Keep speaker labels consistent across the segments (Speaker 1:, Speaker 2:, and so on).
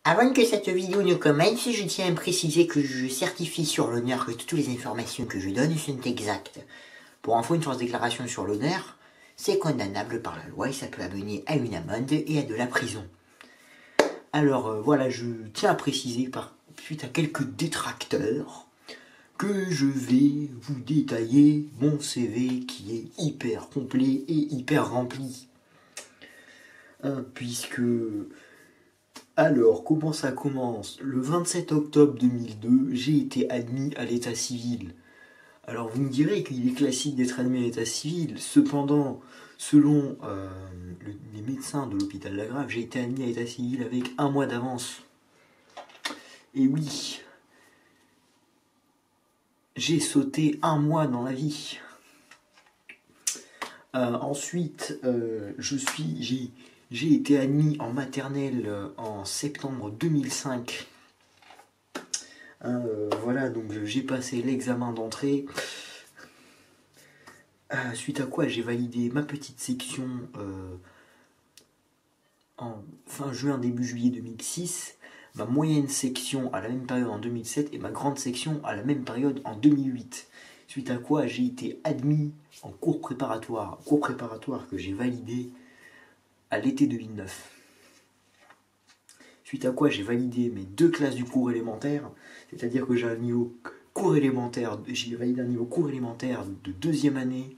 Speaker 1: Avant que cette vidéo ne commence, je tiens à préciser que je certifie sur l'honneur que toutes les informations que je donne sont exactes. Pour info, une fausse déclaration sur l'honneur, c'est condamnable par la loi et ça peut amener à une amende et à de la prison. Alors voilà, je tiens à préciser suite à quelques détracteurs que je vais vous détailler mon CV qui est hyper complet et hyper rempli. Puisque... Alors, comment ça commence? Le 27 octobre 2002, j'ai été admis à l'état civil. Alors, vous me direz qu'il est classique d'être admis à l'état civil. Cependant, selon les médecins de l'hôpital Lagrave, j'ai été admis à l'état civil avec un mois d'avance. Et oui, j'ai sauté un mois dans la vie. Ensuite, j'ai été admis en maternelle en septembre 2005. Voilà, donc j'ai passé l'examen d'entrée. Suite à quoi j'ai validé ma petite section en fin juin, début juillet 2006, ma moyenne section à la même période en 2007 et ma grande section à la même période en 2008. Suite à quoi j'ai été admis en cours préparatoire que j'ai validé à l'été 2009. Suite à quoi j'ai validé mes 2 classes du cours élémentaire, c'est-à-dire que j'ai validé un niveau cours élémentaire de 2e année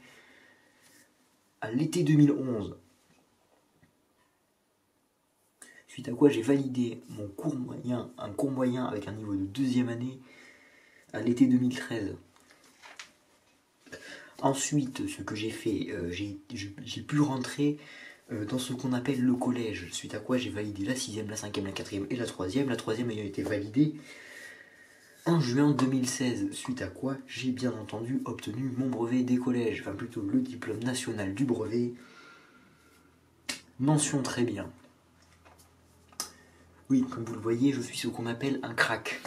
Speaker 1: à l'été 2011. Suite à quoi j'ai validé un cours moyen avec un niveau de 2e année à l'été 2013. Ensuite, ce que j'ai fait, j'ai pu rentrer dans ce qu'on appelle le collège, suite à quoi j'ai validé la 6e, la 5e, la 4e et la 3e, la 3e ayant été validée en juin 2016, suite à quoi j'ai bien entendu obtenu mon brevet des collèges, enfin plutôt le diplôme national du brevet. Mention très bien. Oui, comme vous le voyez, je suis ce qu'on appelle un crack.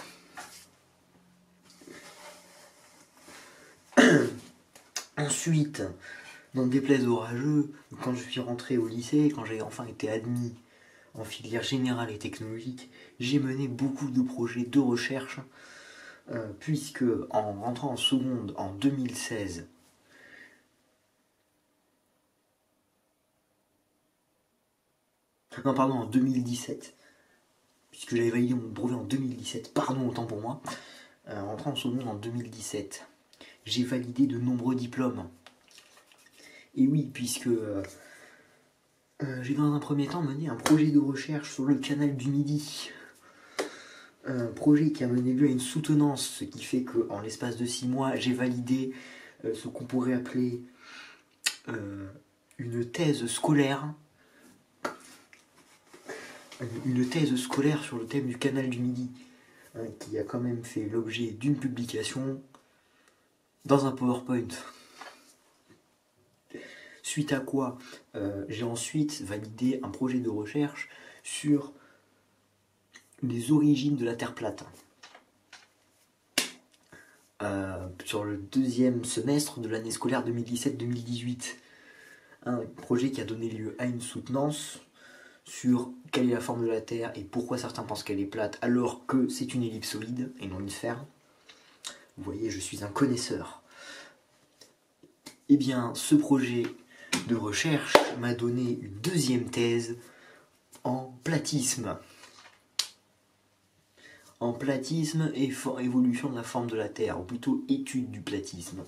Speaker 1: Ensuite, n'en déplaise aux rageux, quand je suis rentré au lycée, quand j'ai enfin été admis en filière générale et technologique, j'ai mené beaucoup de projets de recherche, puisque en rentrant en seconde en 2016, en 2017, puisque j'avais validé mon brevet en 2017, pardon, autant pour moi, en rentrant en seconde en 2017, j'ai validé de nombreux diplômes. Et oui, puisque j'ai dans un premier temps mené un projet de recherche sur le canal du Midi. Un projet qui a mené lieu à une soutenance, ce qui fait qu'en l'espace de 6 mois, j'ai validé ce qu'on pourrait appeler une thèse scolaire. Une thèse scolaire sur le thème du canal du Midi, qui a quand même fait l'objet d'une publication dans un PowerPoint. Suite à quoi, j'ai ensuite validé un projet de recherche sur les origines de la Terre plate. Sur le 2e semestre de l'année scolaire 2017-2018. Un projet qui a donné lieu à une soutenance sur quelle est la forme de la Terre et pourquoi certains pensent qu'elle est plate alors que c'est une ellipsoïde et non une sphère. Vous voyez, je suis un connaisseur. Eh bien, ce projet de recherche m'a donné une 2e thèse en platisme. En platisme et évolution de la forme de la Terre, ou plutôt étude du platisme.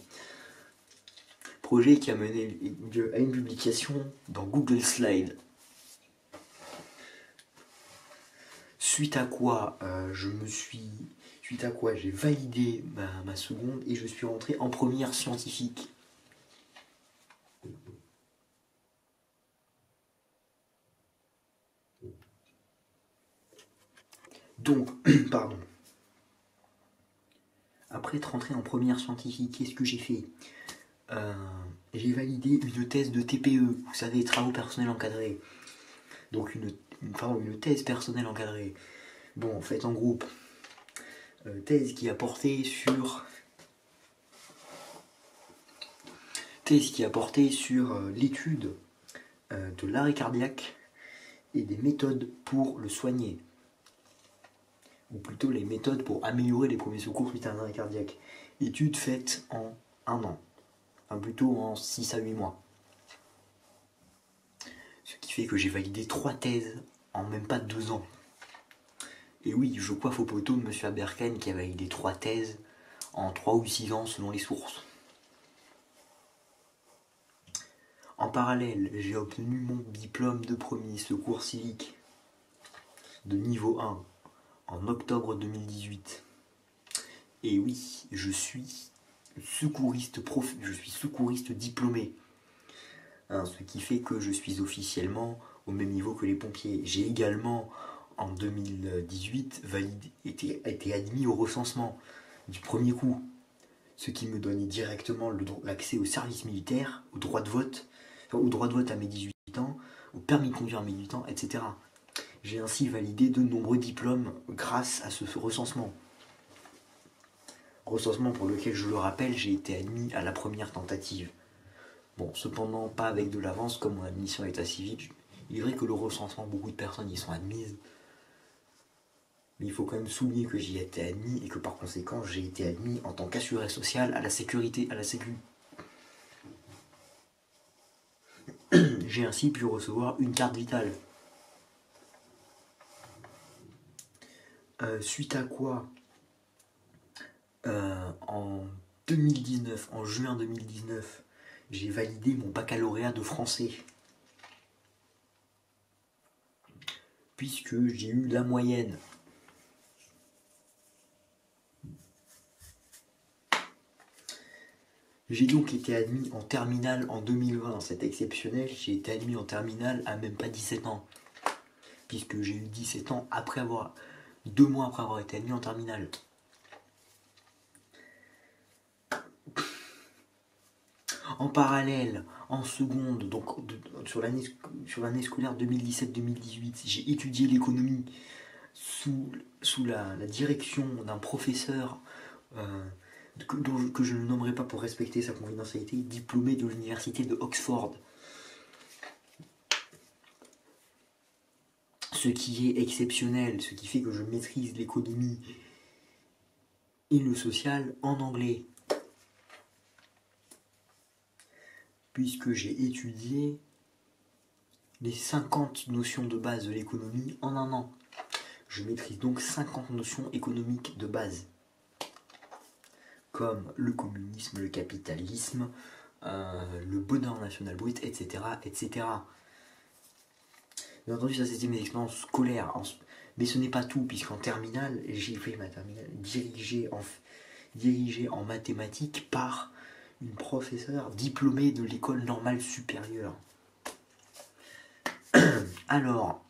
Speaker 1: Projet qui a mené à une publication dans Google Slide. Suite à quoi j'ai validé ma seconde et je suis rentré en première scientifique. Donc, pardon. Après être rentré en première scientifique, qu'est-ce que j'ai fait? J'ai validé une thèse de TPE, vous savez, travaux personnels encadrés. Donc une thèse personnelle encadrée. Bon, faite en groupe. Thèse qui a porté sur l'étude de l'arrêt cardiaque et des méthodes pour le soigner. ou plutôt les méthodes pour améliorer les premiers secours suite à un arrêt cardiaque. Étude faite en 1 an, enfin plutôt en 6 à 8 mois. Ce qui fait que j'ai validé 3 thèses en même pas 2 ans. Et oui, je coiffe au poteau de M. Aberken qui a validé 3 thèses en 3 ou 6 ans selon les sources. En parallèle, j'ai obtenu mon diplôme de premier secours civique de niveau 1 en octobre 2018. Et oui, je suis secouriste diplômé. Ce qui fait que je suis officiellement au même niveau que les pompiers. J'ai également, en 2018, été admis au recensement du premier coup, ce qui me donnait directement l'accès au service militaire, au droit de vote à mes 18 ans, au permis de conduire à mes 18 ans, etc. J'ai ainsi validé de nombreux diplômes grâce à ce recensement. Recensement pour lequel, je le rappelle, j'ai été admis à la première tentative. Bon, cependant, pas avec de l'avance comme mon admission à l'état civil. Il est vrai que le recensement, beaucoup de personnes y sont admises. Mais il faut quand même souligner que j'y ai été admis et que par conséquent, j'ai été admis en tant qu'assuré social à la sécu. J'ai ainsi pu recevoir une carte vitale. Suite à quoi, en juin 2019, j'ai validé mon baccalauréat de français. Puisque j'ai eu la moyenne. J'ai donc été admis en terminale en 2020, c'est exceptionnel, j'ai été admis en terminale à même pas 17 ans. Puisque j'ai eu 17 ans 2 mois après avoir été admis en terminale. En parallèle, en seconde, donc sur l'année scolaire 2017-2018, j'ai étudié l'économie sous la direction d'un professeur que je ne nommerai pas pour respecter sa confidentialité, diplômé de l'université de Oxford. Ce qui est exceptionnel, ce qui fait que je maîtrise l'économie et le social en anglais. Puisque j'ai étudié les 50 notions de base de l'économie en 1 an. Je maîtrise donc 50 notions économiques de base. Comme le communisme, le capitalisme, le bonheur national brut, etc. etc. Bien entendu, ça c'était mes expériences scolaires. Mais ce n'est pas tout, puisqu'en terminale, j'ai fait ma terminale dirigée en mathématiques par une professeure diplômée de l'école normale supérieure. Alors,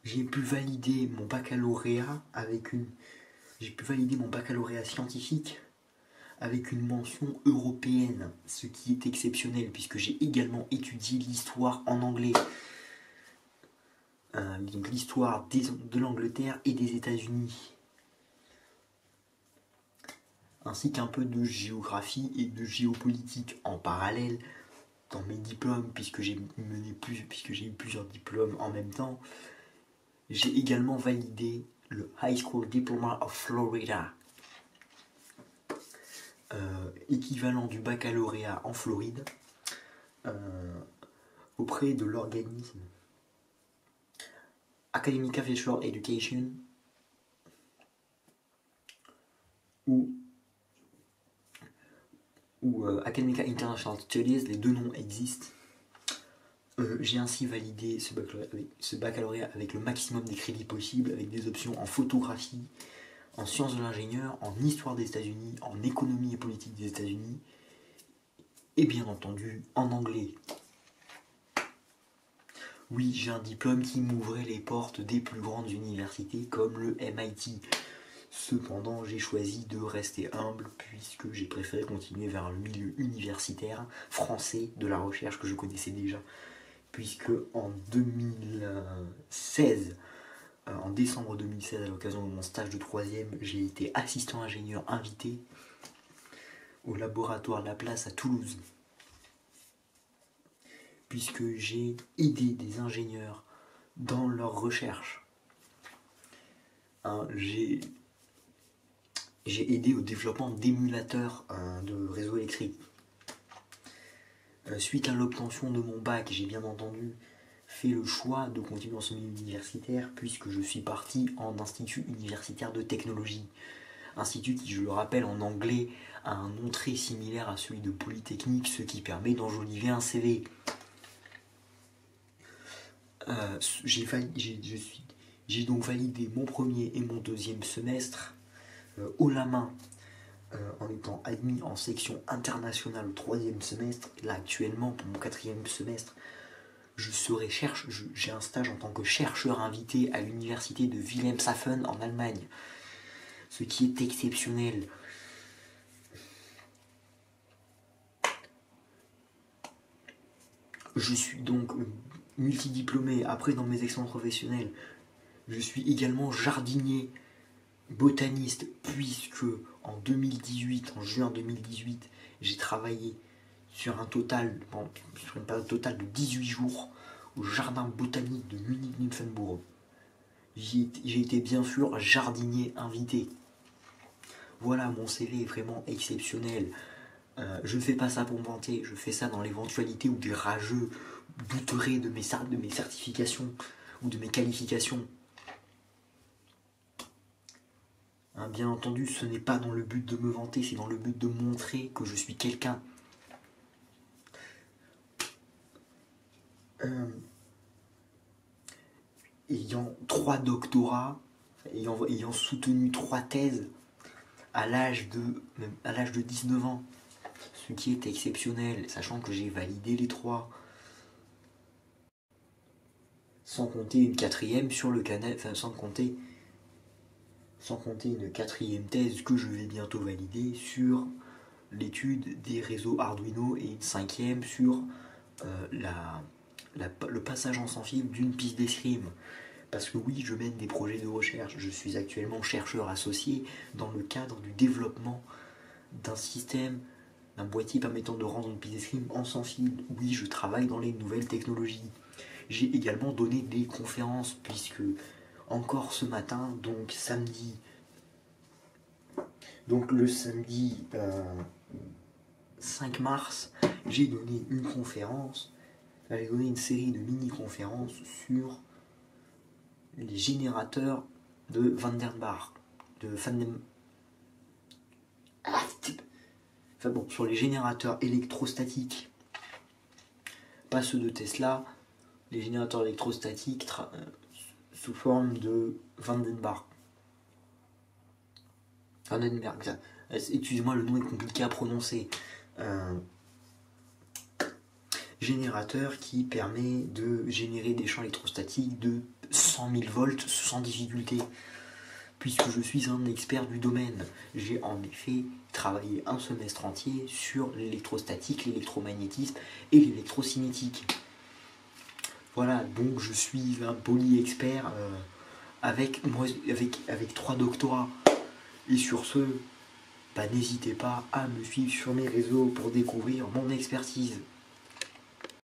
Speaker 1: j'ai pu valider mon baccalauréat scientifique avec une mention européenne, ce qui est exceptionnel puisque j'ai également étudié l'histoire en anglais. Donc l'histoire de l'Angleterre et des États-Unis. Ainsi qu'un peu de géographie et de géopolitique en parallèle dans mes diplômes, puisque j'ai eu plusieurs diplômes en même temps. J'ai également validé le High School Diploma of Florida, équivalent du baccalauréat en Floride, auprès de l'organisme Academic Official Education ou Academic International Studies, les deux noms existent. J'ai ainsi validé ce baccalauréat avec le maximum des crédits possibles, avec des options en photographie, en sciences de l'ingénieur, en histoire des États-Unis, en économie et politique des États-Unis, et bien entendu en anglais. Oui, j'ai un diplôme qui m'ouvrait les portes des plus grandes universités comme le MIT. Cependant, j'ai choisi de rester humble puisque j'ai préféré continuer vers le milieu universitaire français de la recherche que je connaissais déjà. Puisque en 2016, en décembre 2016, à l'occasion de mon stage de 3e, j'ai été assistant ingénieur invité au laboratoire Laplace à Toulouse. Puisque j'ai aidé des ingénieurs dans leurs recherches. hein, j'ai aidé au développement d'émulateurs de réseaux électriques. Suite à l'obtention de mon bac, j'ai bien entendu fait le choix de continuer dans ce milieu universitaire puisque je suis parti en institut universitaire de technologie. Institut qui, je le rappelle, en anglais a un nom très similaire à celui de Polytechnique, ce qui permet d'enjoliver un CV. J'ai donc validé mon premier et mon deuxième semestre haut la main en étant admis en section internationale au troisième semestre. Là actuellement pour mon quatrième semestre, j'ai un stage en tant que chercheur invité à l'université de Wilhelmshaven en Allemagne, ce qui est exceptionnel. Je suis donc multidiplômé. Après, dans mes expériences professionnelles, je suis également jardinier botaniste, puisque en juin 2018, j'ai travaillé sur une période totale de 18 jours au jardin botanique de Munich-Nymphenburg. J'ai été bien sûr jardinier invité. Voilà, mon CV est vraiment exceptionnel. Je ne fais pas ça pour me vanter, je fais ça dans l'éventualité où des rageux douteraient de mes certifications ou de mes qualifications. Hein, bien entendu, ce n'est pas dans le but de me vanter, c'est dans le but de montrer que je suis quelqu'un. Ayant 3 doctorats, ayant soutenu 3 thèses à l'âge de 19 ans, ce qui est exceptionnel, sachant que j'ai validé les 3, sans compter une quatrième sur le canal, enfin sans compter une quatrième thèse que je vais bientôt valider sur l'étude des réseaux Arduino et une cinquième sur le passage en sans fil d'une piste d'escrime. Parce que oui, je mène des projets de recherche. Je suis actuellement chercheur associé dans le cadre du développement d'un boîtier permettant de rendre une piste d'escrime en sans fil. Oui, je travaille dans les nouvelles technologies. J'ai également donné des conférences, puisque encore ce matin, donc le samedi 5 mars, j'ai donné une conférence. J'ai donné une série de mini-conférences sur les générateurs de sur les générateurs électrostatiques, pas ceux de Tesla, les générateurs électrostatiques sous forme de Vandenberg, excusez-moi, le nom est compliqué à prononcer. Générateur qui permet de générer des champs électrostatiques de 100 000 volts sans difficulté. Puisque je suis un expert du domaine, j'ai en effet travaillé un semestre entier sur l'électrostatique, l'électromagnétisme et l'électrocinétique. Voilà, donc je suis un poly-expert avec 3 doctorats. Et sur ce, n'hésitez pas à me suivre sur mes réseaux pour découvrir mon expertise.